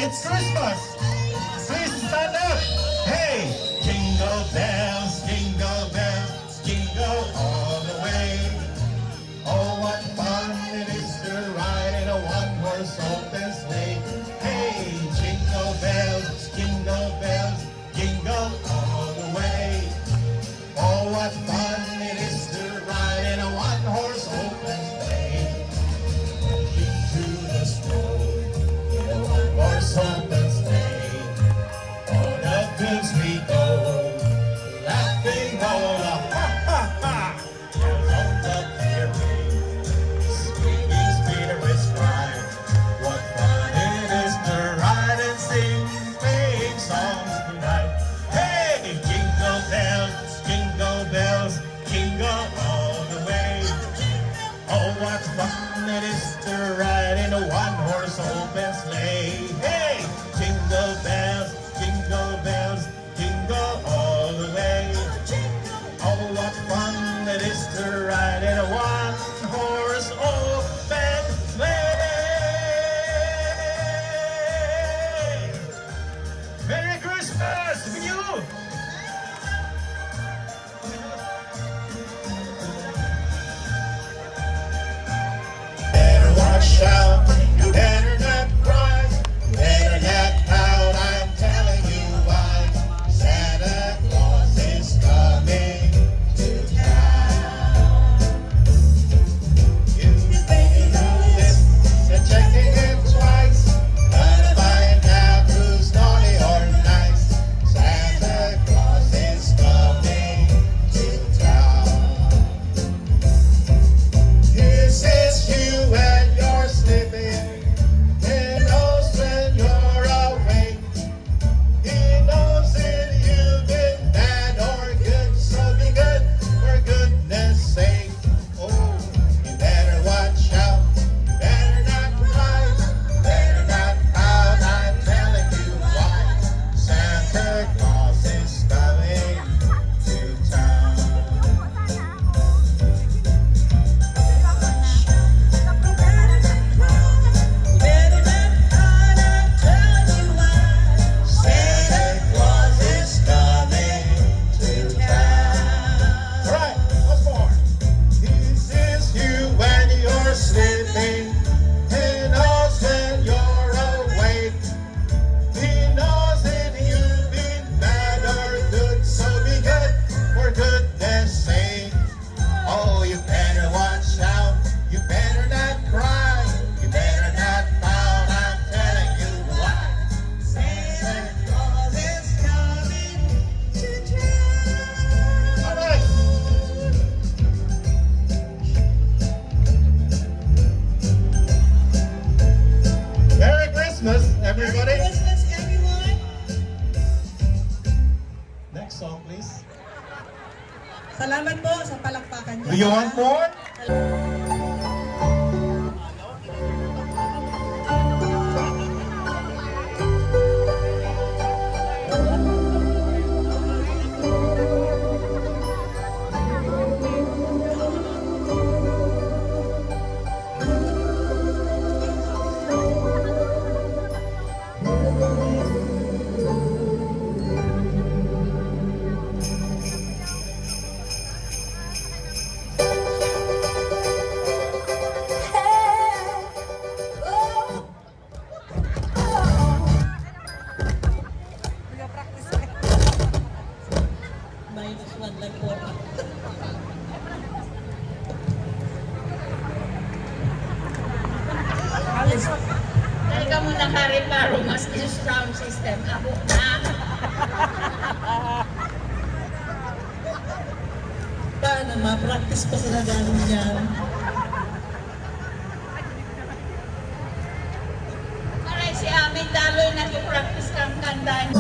It's Christmas. Please stand up. Hey, jingle bells, jingle all the way. Oh, what fun it is to ride in a one-horse open sleigh. Hey, jingle bells, jingle all the way. Oh, what fun it is to ride in a one-horse open sleigh. Through the snow in a one-horse open sleigh. All the goods we go, laughing all the ha-ha-ha. Bells on the prairie, swinging spirits ride. What fun it is to ride and sing songs tonight. Hey, jingle bells, jingle all the way. Oh, what fun it is to ride in a one-horse open sleigh. Hey, jingle bells, jingle all the way. Oh, what fun it is to ride in a one-horse open sleigh. Merry Christmas to you! Better watch out, you better not cry, you better not pout, I'm telling you why. Santa Claus is coming to town. You may know this, you're checking it twice, gotta find out who's naughty or nice. Santa Claus is coming to town. This is you and you're sleeping. He knows when you're awake. He knows if you've been bad or good. So be good for goodness sake. Oh, you better watch out. You better not cry. You better not pout. I'm telling you why. Santa Claus is coming to town. Santa Claus is coming to town. All right, once more. This is you when you're sleeping. He knows when you're awake. He knows if you've been bad or good. So be good for goodness sake. Oh, you better watch out. You better not cry. You better not pout. I'm telling you why. Santa Claus is coming to town. All right. Merry Christmas, everybody. Merry Christmas, everyone! Next song, please. Salamat po sa palakpakan niyo. Do you want more? -1 lang po. Dahil ka muna ka-reparo, mas yung sound system. Ako na. Paano ma-practice pa sila ganun yan? Aray si Amin, daloy nag-practice kang kandan.